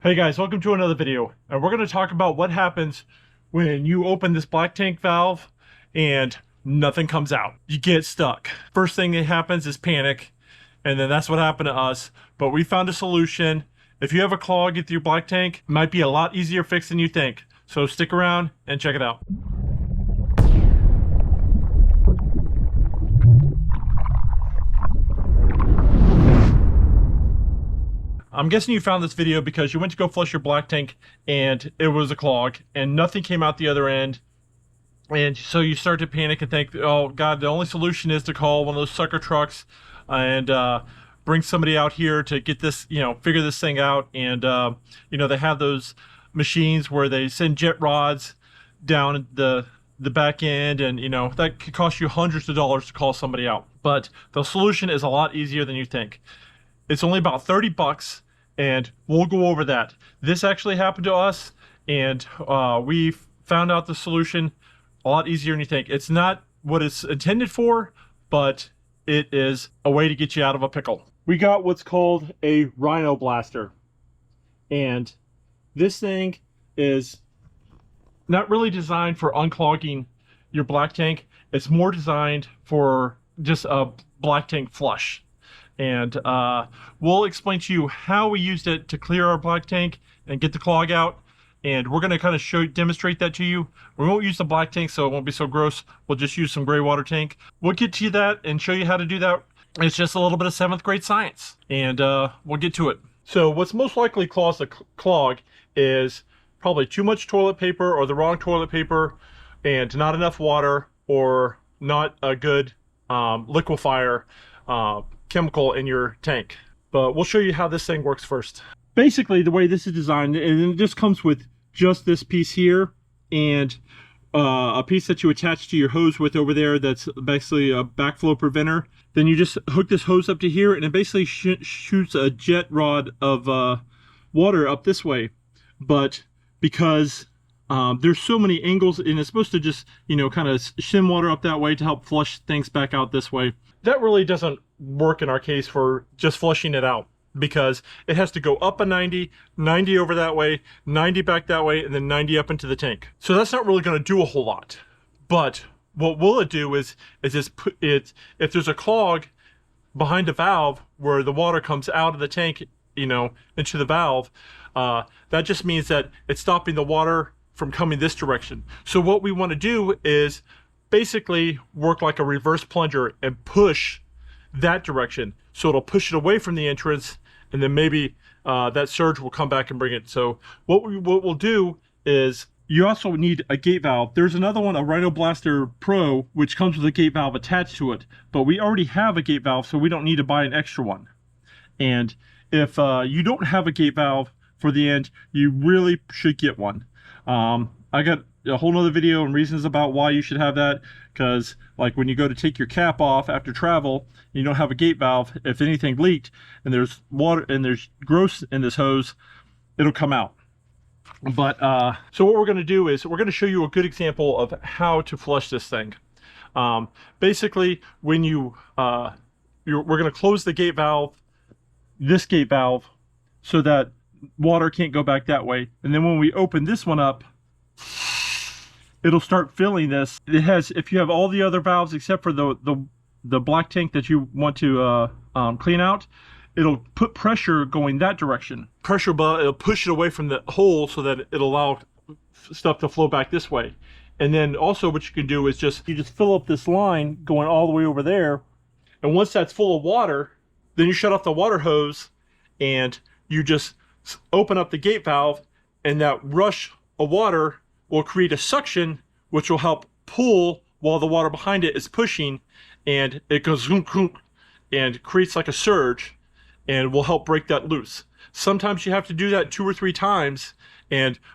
Hey guys, welcome to another video, and we're going to talk about what happens when you open this black tank valve and nothing comes out. You get stuck. First thing that happens is panic, and then that's what happened to us. But we found a solution. If you have a clog with your black tank, it might be a lot easier fix than you think. So stick around and check it out. I'm guessing you found this video because you went to go flush your black tank and it was a clog and nothing came out the other end. And so you start to panic and think, oh God, the only solution is to call one of those sucker trucks and bring somebody out here to get this, figure this thing out. And, they have those machines where they send jet rods down the back end, and, that could cost you hundreds of dollars to call somebody out. But the solution is a lot easier than you think. It's only about 30 bucks, and we'll go over that. This actually happened to us, and we found out the solution a lot easier than you think. It's not what it's intended for, but it is a way to get you out of a pickle. We got what's called a Rhino Blaster, and this thing is not really designed for unclogging your black tank. It's more designed for just a black tank flush. And we'll explain to you how we used it to clear our black tank and get the clog out. And we're going to kind of demonstrate that to you. We won't use the black tank, so it won't be so gross. We'll just use some gray water tank. We'll get to that and show you how to do that. It's just a little bit of 7th grade science, and we'll get to it. So what's most likely cause a clog is probably too much toilet paper or the wrong toilet paper, and not enough water, or not a good liquefier chemical in your tank. But we'll show you how this thing works first. Basically, the way this is designed, and it just comes with just this piece here and a piece that you attach to your hose with over there that's basically a backflow preventer. Then you just hook this hose up to here, and it basically shoots a jet rod of water up this way. But because there's so many angles, and it's supposed to just, kind of shim water up that way to help flush things back out this way. That really doesn't work in our case for just flushing it out, because it has to go up a 90 over that way, 90 back that way, and then 90 up into the tank. So that's not really going to do a whole lot. But what will it do is just put it, if there's a clog behind a valve where the water comes out of the tank, into the valve, that just means that it's stopping the water from coming this direction. So what we want to do is basically work like a reverse plunger and push that direction, so it'll push it away from the entrance, and then maybe that surge will come back and bring it. So what we'll do is, you also need a gate valve. There's another one, a Rhino Blaster Pro, which comes with a gate valve attached to it, but we already have a gate valve, so we don't need to buy an extra one. And if you don't have a gate valve for the end, you really should get one. I got a whole nother video and reasons about why you should have that, because like when you go to take your cap off after travel, you don't have a gate valve, if anything leaked and there's water and there's gross in this hose, it'll come out. But so what we're going to do is we're going to show you a good example of how to flush this thing. Basically, when we're going to close the gate valve, this gate valve, so that water can't go back that way, and then when we open this one up, it'll start filling this. It has, if you have all the other valves except for the black tank that you want to clean out, it'll put pressure going that direction. Pressure, but it'll push it away from the hole so that it'll allow stuff to flow back this way. And then also what you can do is you just fill up this line going all the way over there, and once that's full of water, then you shut off the water hose and you just open up the gate valve, and that rush of water will create a suction which will help pull while the water behind it is pushing, and it goes and creates like a surge and will help break that loose. Sometimes you have to do that 2 or 3 times,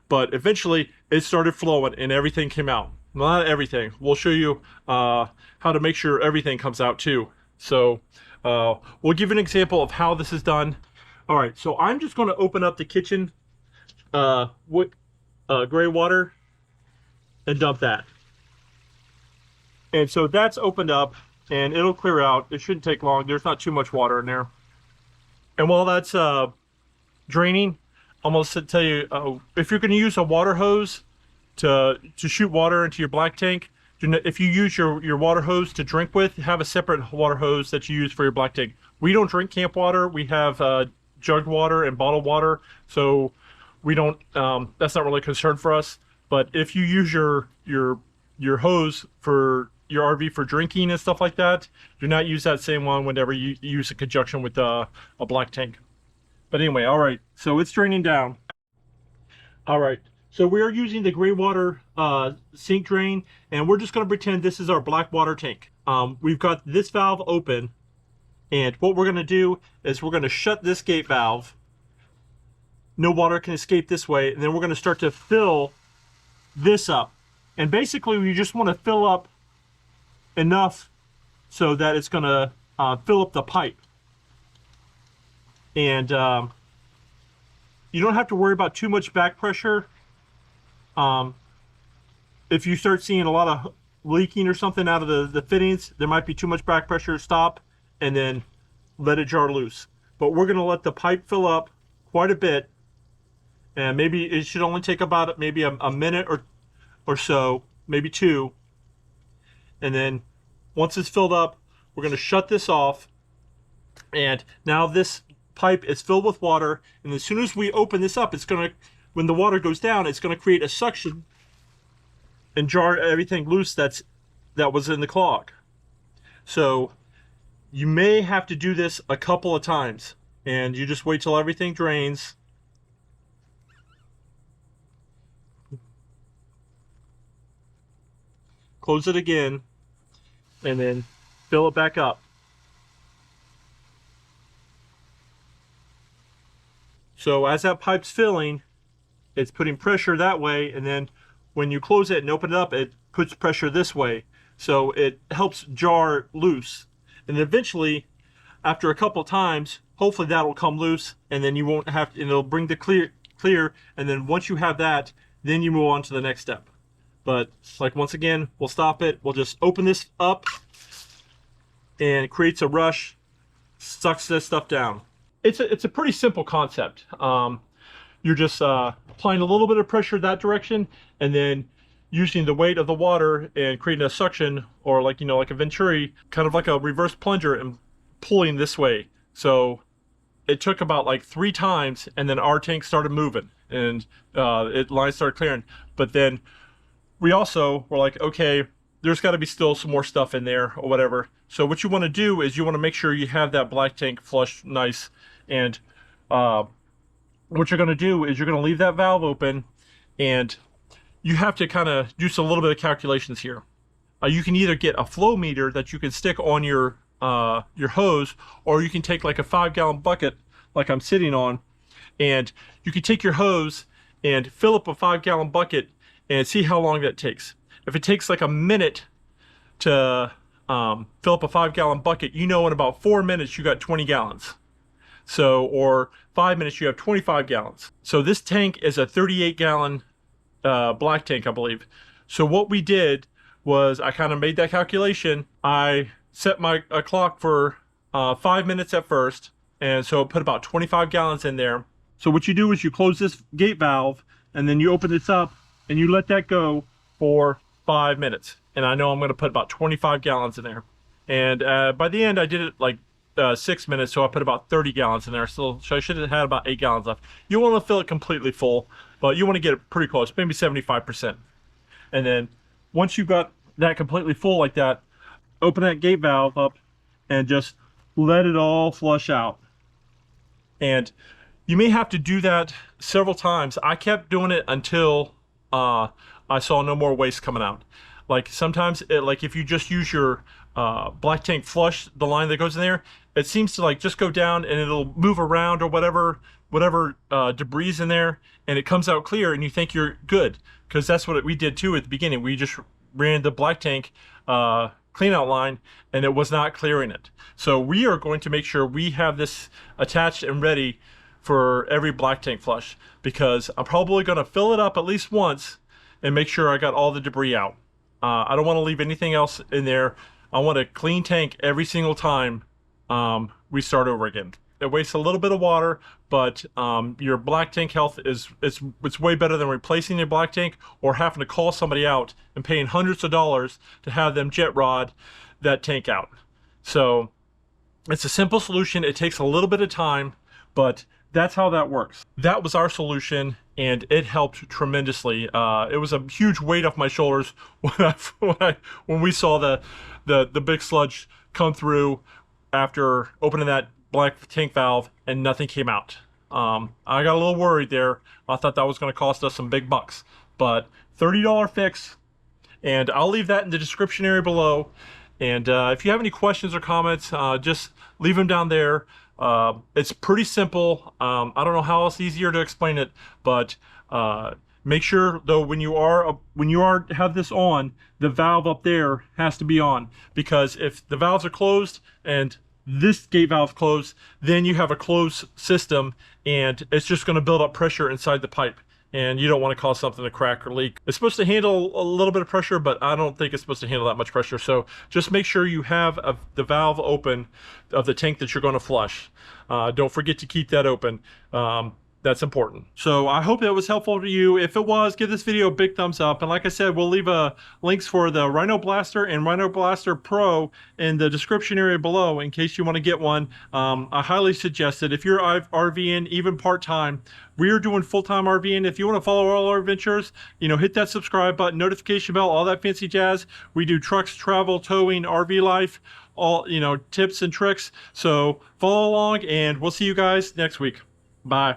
but eventually it started flowing and everything came out. Not everything. We'll show you how to make sure everything comes out too. So we'll give an example of how this is done. All right, so I'm just going to open up the kitchen gray water and dump that. And so that's opened up and it'll clear out. It shouldn't take long. There's not too much water in there. And while that's draining, I'm gonna tell you, if you're gonna use a water hose to shoot water into your black tank, if you use your water hose to drink with, have a separate water hose that you use for your black tank. We don't drink camp water. We have jugged water and bottled water, so we don't. That's not really a concern for us. But if you use your hose for your RV for drinking and stuff like that, do not use that same one whenever you use in conjunction with a black tank. But anyway, all right. So it's draining down. All right. So we are using the gray water sink drain, and we're just going to pretend this is our black water tank. We've got this valve open, and what we're going to do is we're going to shut this gate valve. No water can escape this way, and then we're going to start to fill this up. And basically, we just want to fill up enough so that it's going to fill up the pipe. And you don't have to worry about too much back pressure. If you start seeing a lot of leaking or something out of the fittings, there might be too much back pressure. Stop and then let it jar loose. But we're going to let the pipe fill up quite a bit, and maybe it should only take about maybe a minute or so, maybe two. And then once it's filled up, we're going to shut this off, and now this pipe is filled with water, and as soon as we open this up, it's going to, when the water goes down, it's going to create a suction and jar everything loose that was in the clog. So you may have to do this a couple of times, and you just wait till everything drains. Close it again, and then fill it back up. So as that pipe's filling, it's putting pressure that way, and then when you close it and open it up, it puts pressure this way. So it helps jar loose. And eventually, after a couple times, hopefully that'll come loose, and then you won't have to, and it'll bring the clear, and then once you have that, then you move on to the next step. But like once again, we'll stop it. We'll just open this up, and it creates a rush, sucks this stuff down. It's a pretty simple concept. You're just applying a little bit of pressure that direction, and then using the weight of the water and creating a suction, or like, you know, like a venturi, kind of like a reverse plunger, and pulling this way. So it took about like 3 times, and then our tank started moving, and lines started clearing. But then we also were like, okay, there's got to be still some more stuff in there or whatever. So what you want to do is you want to make sure you have that black tank flushed nice, and what you're going to do is you're going to leave that valve open, and you have to kind of do a little bit of calculations here. You can either get a flow meter that you can stick on your hose, or you can take like a 5-gallon bucket like I'm sitting on, and you can take your hose and fill up a 5-gallon bucket and see how long that takes. If it takes like a minute to fill up a 5-gallon bucket, you know in about 4 minutes you got 20 gallons. So, or 5 minutes you have 25 gallons. So this tank is a 38-gallon black tank, I believe. So what we did was I kind of made that calculation. I set my clock for 5 minutes at first, and so it put about 25 gallons in there. So what you do is you close this gate valve, and then you open this up, and you let that go for 5 minutes. And I know I'm going to put about 25 gallons in there. And by the end, I did it like 6 minutes, so I put about 30 gallons in there. So I should have had about 8 gallons left. You want to fill it completely full, but you want to get it pretty close, maybe 75%. And then once you've got that completely full like that, open that gate valve up and just let it all flush out. And you may have to do that several times. I kept doing it until I saw no more waste coming out. Like sometimes, like if you just use your black tank flush, the line that goes in there, it seems to like just go down and it'll move around or whatever debris in there, and it comes out clear, and you think you're good, because that's what we did too at the beginning. We just ran the black tank clean out line, and it was not clearing it. So we are going to make sure we have this attached and ready for every black tank flush, because I'm probably going to fill it up at least once and make sure I got all the debris out. I don't want to leave anything else in there. I want a clean tank every single time we start over again. It wastes a little bit of water, but your black tank health it's way better than replacing your black tank or having to call somebody out and paying hundreds of dollars to have them jet rod that tank out. So it's a simple solution. It takes a little bit of time, but that's how that works. That was our solution, and it helped tremendously. It was a huge weight off my shoulders when we saw the big sludge come through after opening that black tank valve and nothing came out. I got a little worried there. I thought that was going to cost us some big bucks, but $30 fix, and I'll leave that in the description area below. And if you have any questions or comments, just leave them down there. It's pretty simple. I don't know how else easier to explain it, but make sure though when you have this on, the valve up there has to be on, because if the valves are closed and this gate valve closed, then you have a closed system and it's just going to build up pressure inside the pipe, and you don't want to cause something to crack or leak. It's supposed to handle a little bit of pressure, but I don't think it's supposed to handle that much pressure. So just make sure you have the valve open of the tank that you're going to flush. Don't forget to keep that open. That's important. So I hope that was helpful to you. If it was, give this video a big thumbs up. And like I said, we'll leave links for the Rhino Blaster and Rhino Blaster Pro in the description area below in case you want to get one. I highly suggest it. If you're RVing, even part-time, we're doing full-time RVing. If you want to follow all our adventures, hit that subscribe button, notification bell, all that fancy jazz. We do trucks, travel, towing, RV life, all, tips and tricks. So follow along, and we'll see you guys next week. Bye.